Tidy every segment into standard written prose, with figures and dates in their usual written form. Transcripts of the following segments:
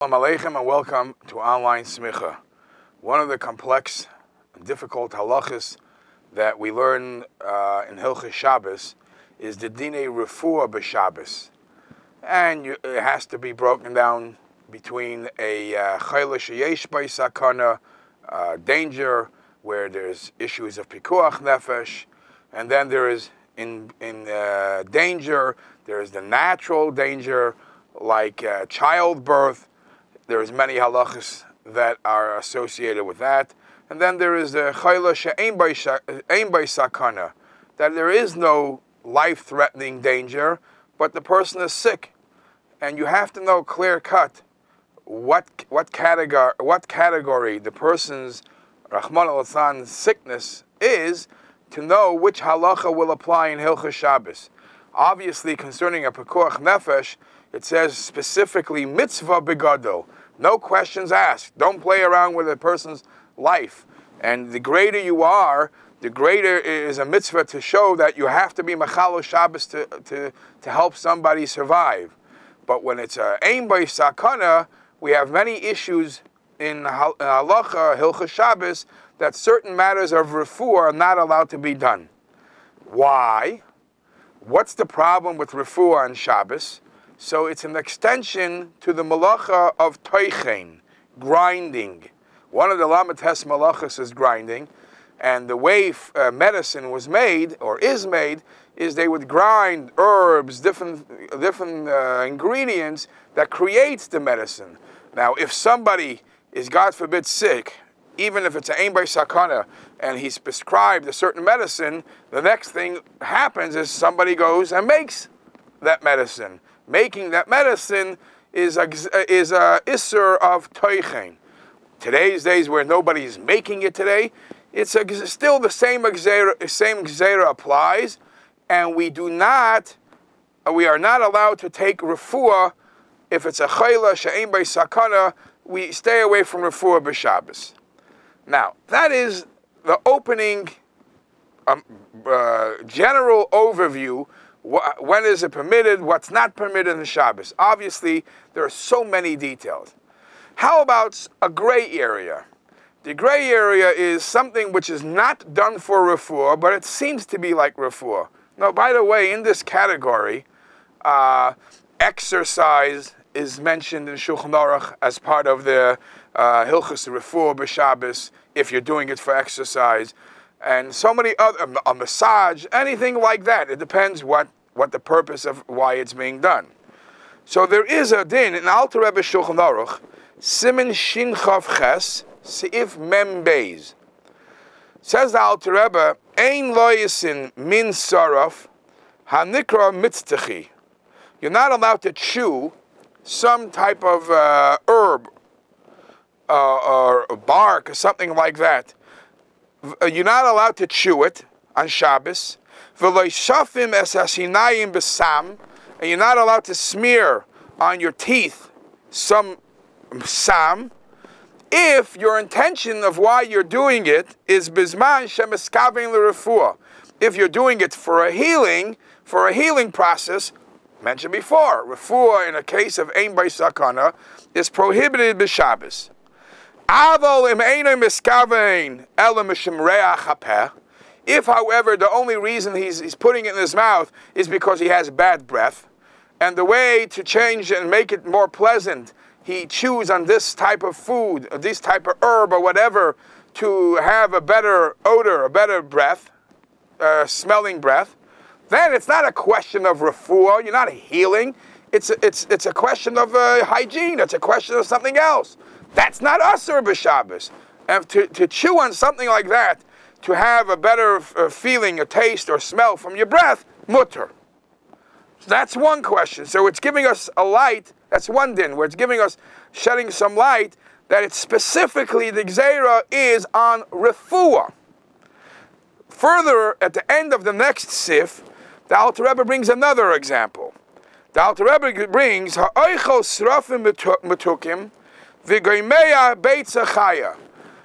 Assalamu alaikum and welcome to Online Smicha. One of the complex and difficult halachas that we learn in Hilchos Shabbos is the Dinei Refuah b'Shabbos. And it has to be broken down between a chayla sheyesh b'sakana, danger, where there's issues of pikuach nefesh, and then there is in danger, there is the natural danger, like childbirth. There's many halachas that are associated with that. And then there is the chayla she'ein b'sakana, that there is no life-threatening danger, but the person is sick. And you have to know clear-cut what category the person's Rahman al sickness is, to know which halacha will apply in Hilchos Shabbos. Obviously, concerning a pekuach nefesh, it says specifically mitzvah begadol. No questions asked. Don't play around with a person's life. And the greater you are, the greater is a mitzvah to show that you have to be machalo Shabbos to help somebody survive. But when it's a ein b'sakana, we have many issues in halacha, Hilchos Shabbos, that certain matters of refuah are not allowed to be done. Why? What's the problem with refuah on Shabbos? So it's an extension to the malacha of toichen, grinding. One of the lametes malachas is grinding, and the way medicine was made, or is made, is they would grind herbs, different ingredients that creates the medicine. Now, if somebody is, God forbid, sick, even if it's an ein b'sakana, and he's prescribed a certain medicine, the next thing happens is somebody goes and makes that medicine. Making that medicine is a isser of toichen. Today's days where nobody's making it today, it's still the same gzeira applies, and we are not allowed to take refuah. If it's a chayla she'ein b'sakana, we stay away from refuah b'Shabbos. Now, that is the opening general overview. When is it permitted? What's not permitted in Shabbos? Obviously, there are so many details. How about a gray area? The gray area is something which is not done for refuah, but it seems to be like refuah. Now, by the way, in this category, exercise is mentioned in Shulchan Aruch as part of the Hilchos Refuah b'Shabbos, if you're doing it for exercise. And so many other, a massage, anything like that. It depends what the purpose of why it's being done. So there is a din in Alter Rebbe Shulchan Aruch, Siman Shin Chav Ches, Seif Mem Beis. Says the Alter Rebbe, Ein lo yisin min saraf, hanikra mitztechi. You're not allowed to chew some type of herb or bark or something like that. You're not allowed to chew it on Shabbos. And you're not allowed to smear on your teeth some sam, if your intention of why you're doing it is bizman shemeskavein l'refuah. If you're doing it for a healing process, mentioned before, refuah in a case of ein b'sakana is prohibited b'Shabbos. If, however, the only reason he's putting it in his mouth is because he has bad breath, and the way to change it and make it more pleasant, he chews on this type of food, or this type of herb or whatever, to have a better odor, a better breath, smelling breath, then it's not a question of refuah, you're not healing, it's a question of hygiene, it's a question of something else. That's not asur b'Shabbos. And to chew on something like that, to have a better feeling, a taste, or smell from your breath, mutter. So that's one question. So it's giving us a light, that's one din, where it's giving us, shedding some light, that it's specifically, the gzeira is on refuah. Further, at the end of the next sif, the Alter Rebbe brings another example. The Alter Rebbe brings, ha'oichel srafim metukim,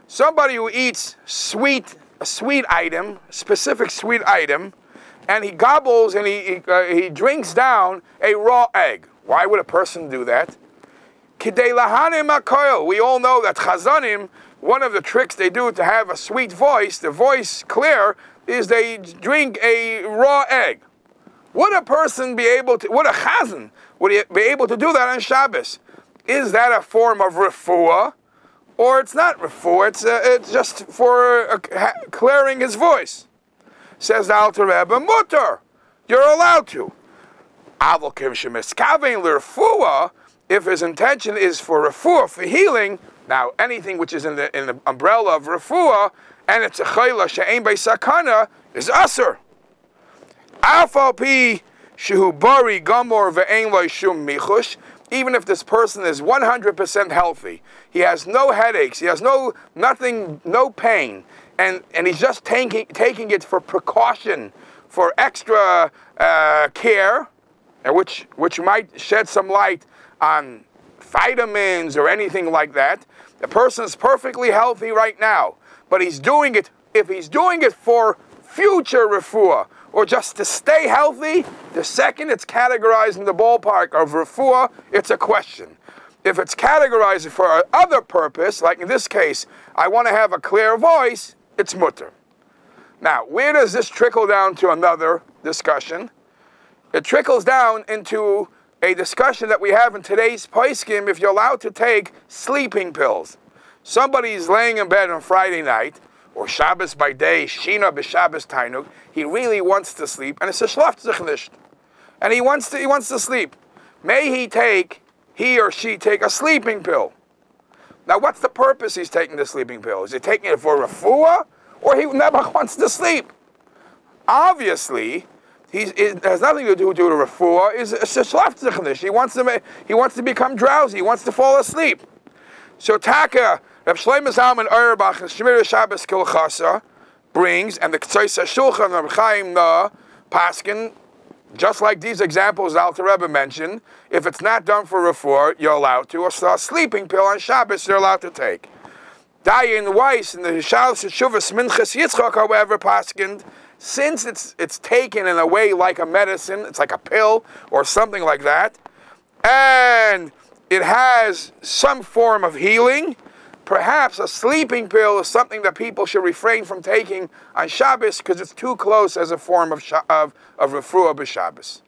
somebody who eats a sweet item, specific sweet item, and he gobbles and he drinks down a raw egg. Why would a person do that? Kidei lahanim hakoil. We all know that chazanim, one of the tricks they do to have a sweet voice, the voice clear, is they drink a raw egg. Would a person be able to, would a chazan, would he be able to do that on Shabbos? Is that a form of refuah? Or it's not refuah, it's just for clearing his voice. Says the Alter Rebbe, mutter, you're allowed to. If his intention is for refuah, for healing, now anything which is in the umbrella of refuah, and it's a chayla she'ein bei sakana, is aser. Afal pi shehu bari gamor ve'ein lo shum michush. Even if this person is 100% healthy, he has no headaches, he has nothing, no pain, and he's just taking it for precaution, for extra care, which might shed some light on vitamins or anything like that. The person is perfectly healthy right now, but he's doing it, if he's doing it for future refuah, or just to stay healthy, the second it's categorized in the ballpark of refuah, it's a question. If it's categorized for other purpose, like in this case, I want to have a clear voice, it's mutter. Now, where does this trickle down to another discussion? It trickles down into a discussion that we have in today's poskim if you're allowed to take sleeping pills. Somebody's laying in bed on Friday night, or Shabbos by day, Shina b'Shabbos Tainug, he really wants to sleep, and it's a schlaft sich nicht. And he wants to sleep. May he or she take a sleeping pill. Now what's the purpose he's taking the sleeping pill? Is he taking it for refuah, or he never wants to sleep? Obviously, it has nothing to do with refuah, it's a schlaft sich nicht. He wants to become drowsy, he wants to fall asleep. So Taka, Reb Shlomo Zalman Auerbach in Shmir Shabbos Kilchasa brings, and the Ktsois HaShulchan Reb Chaim Paskin, just like these examples Alter Rebbe mentioned, if it's not done for refuah, you're allowed to, or a sleeping pill on Shabbos, you're allowed to take. Dayan Weiss in the Shalos Shuvas Minchas Yitzchak, however, Paskin, since it's taken in a way like a medicine, it's like a pill or something like that, and it has some form of healing, perhaps a sleeping pill is something that people should refrain from taking on Shabbos because it's too close as a form of refuah b'Shabbos.